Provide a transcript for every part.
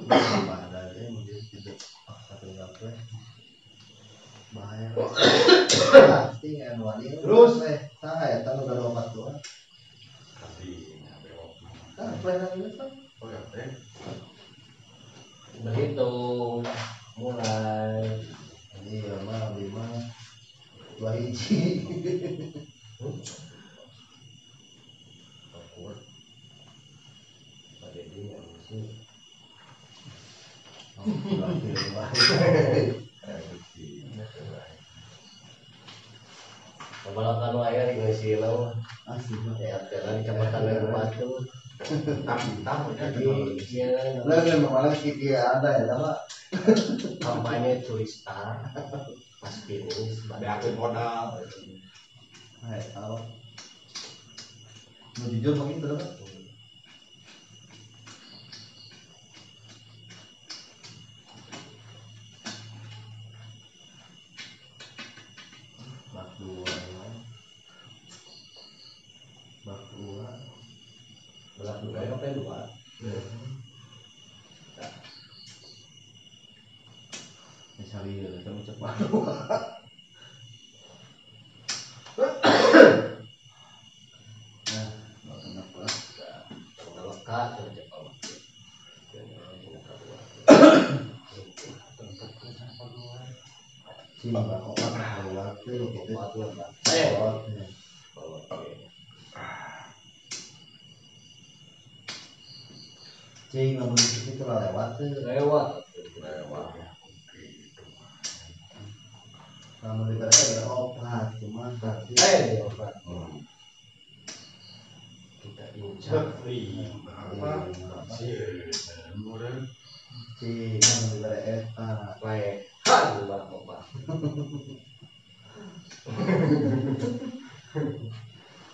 ada aja yang dia tidak pakai apa bahaya pasti kan wani terus saya tahu udah lompat tuh kasih belok kan pernah kan oh ya teh berhitung mulai iya mah 5 2 hiji takut pada dia mesti kebalakan layar di Silo asli ya karena kecamatan Leru Batu hitam jadi dia lagi malah kiki ada ya sama kampanye turista pas finish beakeun modal tahu mau jujur makin terus bak dua belak dua apa dua mencari kamu cepat nah nggak kenapa lekat terjebak sih nggak opat keluar tuh gitu cing namun itu lewat tuh lewat namun dikata opat cuma tapi obat kita incar apa sih murah cing namun dikata eta lekan obat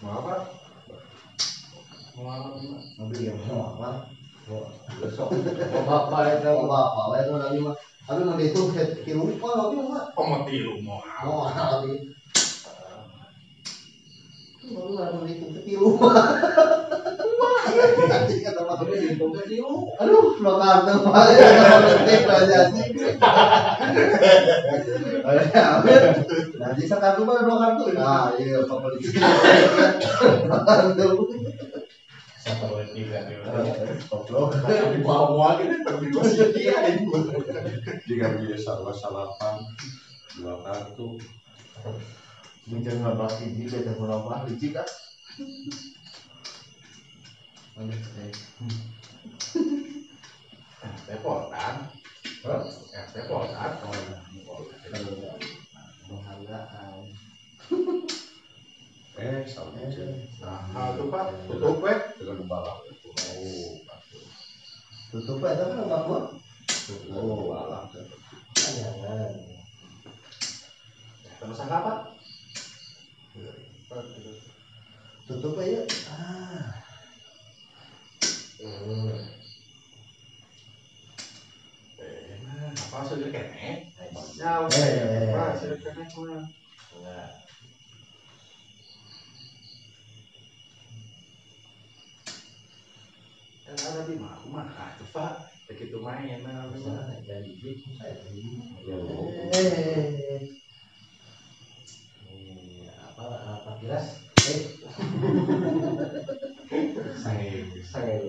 mau apa mau apa mobil yang mau apa besok mau apa itu mau apa itu lagi mah tapi mau dihitung kilo apa lagi mah pemoti lu mau mau lagi baru mau dihitung kilo nanti kata mas dihitung ke kilo aduh lo kantong balik nanti belajar nanti sekarang mah dua kartu nah iya apa politik kartu satu tiga goblok di bawah gitu terbiasa dia itu jika biasa salapan 2 kartu bincang nggak hiji kita berapa hiji kan tepotan tepotan penghargaan sama nah tuh pak tutup dengan balak tutup aja kan rumah gua balak jangan terus apa tutup aja apa sudah kene jauh apa sudah kene mah enggak kan ada di mah coba begitu main jadi apa kiras saya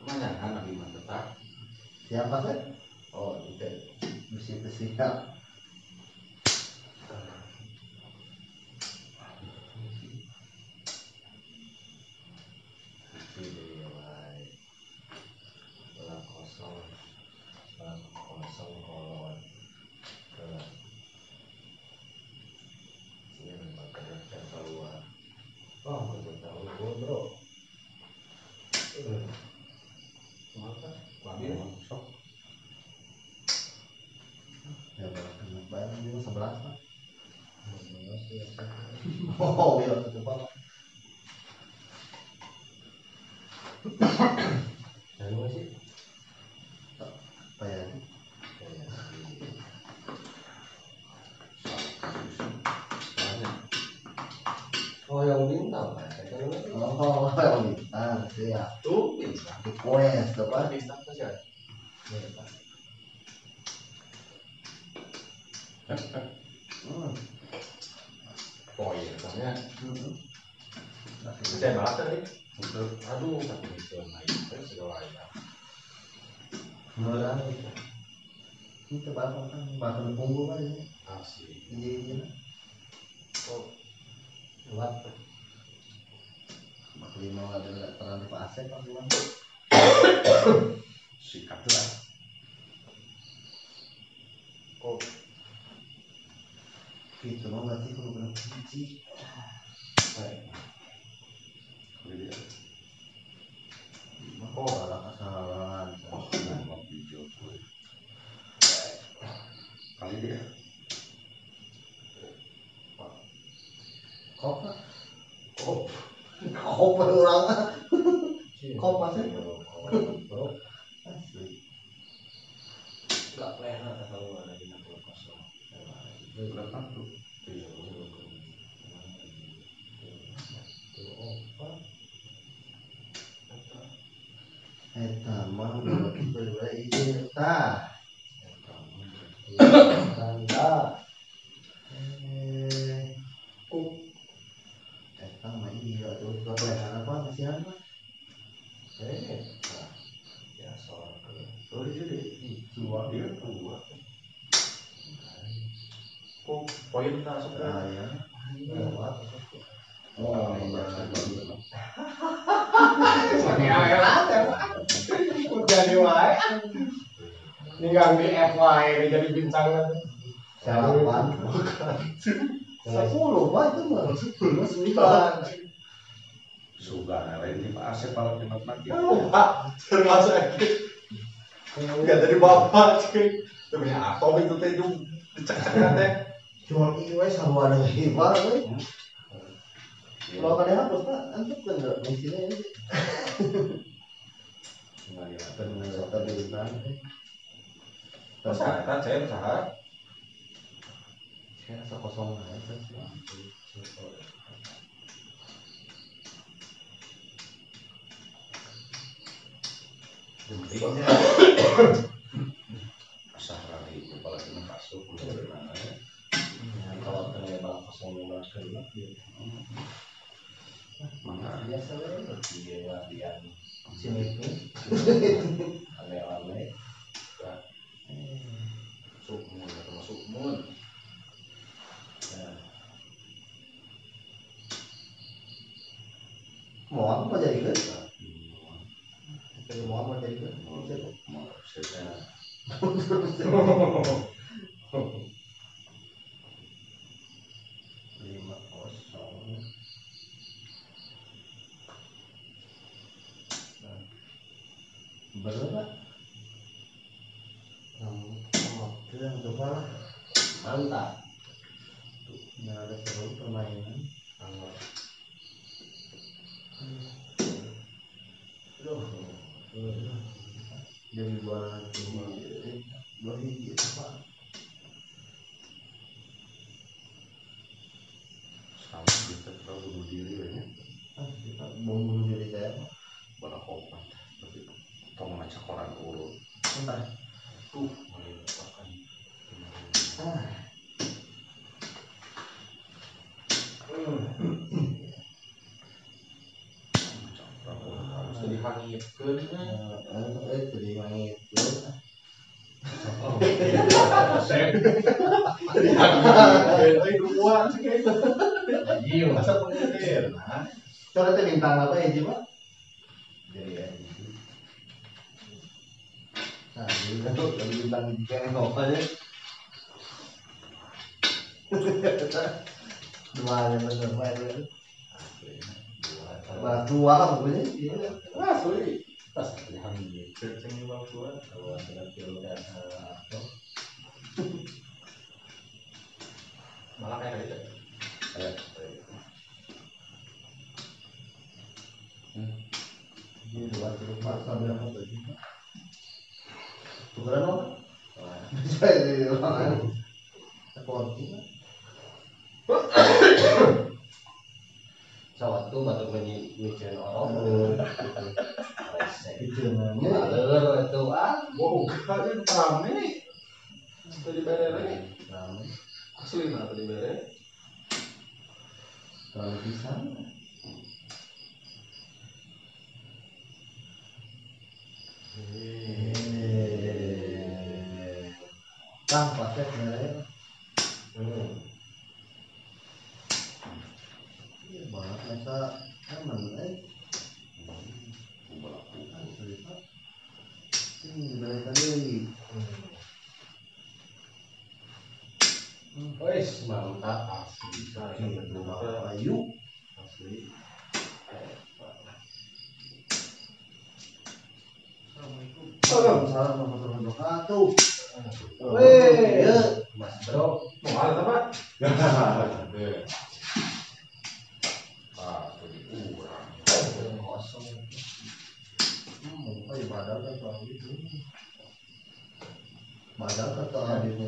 mana kan lagi mantap siapa sih oh itu besi siap oh betul tahu bro mantap babi sok ya bayar juga 11 kan oh iya tutup apa dan masih bayar oh yang bintang Oh, bintang sih ya. Tuh, bintang. Di quest apa? Bintang tuh ya. Poin, soalnya saya bahas tadi. Aduh, tapi itu lain, segala ya. Murah itu. Itu bapak kan bakal punggung aja. Asli. Iya. Oh, luat. Bakal lima ada peran Pak Asep Pak Iwan. Sikat lah. Oh, Itu mah berarti kalau kena kunci. Dia. Oh, ada kesalahan. Oh, nggak video tuh. Kali dia. Kopa. oh. Kopa orang. Kopa sih. Bro. Asli. Enggak pernah tahu ada di 60 kosong. Berapa tuh? Eta mah berbeda ide ta. Tanda. Kuk. Eta mah iya tuh kebenaran apa masih apa? Ya soal ke. Oh jadi dua dia dua. Kok poin tak masuk ke? Saya. Oh, iya. Pakai alat ya, jadi wae. Ninggang di FY jadi bintang nanti. Salapan. 10 Pak itu mah. 9. Sudah lain di Pak Asep kalau kita nanti. Pak, termasuk enggak jadi bapak sih. Tapi apa itu teh juga dicek-cekan teh. Cuma iwe sama ada hibar we. Kalau kada hapus Pak, antuk kan enggak mesinnya ini. Enggak ya. Benar tadi bilang. Usaha kan saya usaha. Saya rasa kosong aja sih. Jempolnya Asal lagi kepala kita masuk dari mana ya? kalau terlebak kosong kena dia. Mana? Biasa lah dia latihan sini tuh. Aneh-aneh. Sukmun atau sukmun. Mau apa jadi kan? Mau apa jadi kan? Mau saya Lima kosong. Berapa? Itu yang kepala. Mantap. Nggak ada seru permainan. Jadi buat dua hiji apa? sama kita terlalu bunuh diri ya. Kita bom bunuh diri saya. Bala obat tapi tong ngacak koran urut. Entah. Tuh, makan. Harus dihangitkeun Jadi mangit. Iya, masa pengen. Coba teh bintang apa ya, Pak? jadi ya. Nah, jadi kan tuh kalau bintang kayak apa ya? Dua yang bener main. Dua pokoknya. Wah, sulit. Pas dihangitkeun cenah bawa kalau ada kilo dan apa. Malah kayak gitu. Kayak Ini dua rumah sambil apa tuh? Tukeran apa? Saya di ruangan. Seperti Sawatu batuk nyicen orang. Itu namanya. Aleur itu Bukan rame. Tadi bare Rame. asli nah tadi bare. Terlalu pisang. Kang pakai sebenarnya. Iya banget mereka emang ini dari tadi. Wes mantap asli. Ayu. Asli. Salam warahmatullahi wabarakatuh. Weh, ya. Mas Bro, Mau ada apa? Kosong. Oh ya badal kan kalau gitu. Badal kan kalau gitu.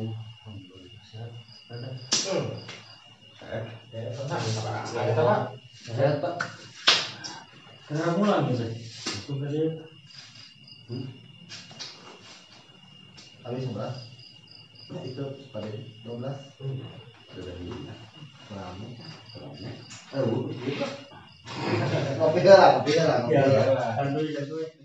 Ada apa? Sehat Pak. Kenapa pulang gitu? Itu tadi. Habis 11. Itu pada 12. Lama. Kopi lah. Ya, kan dulu.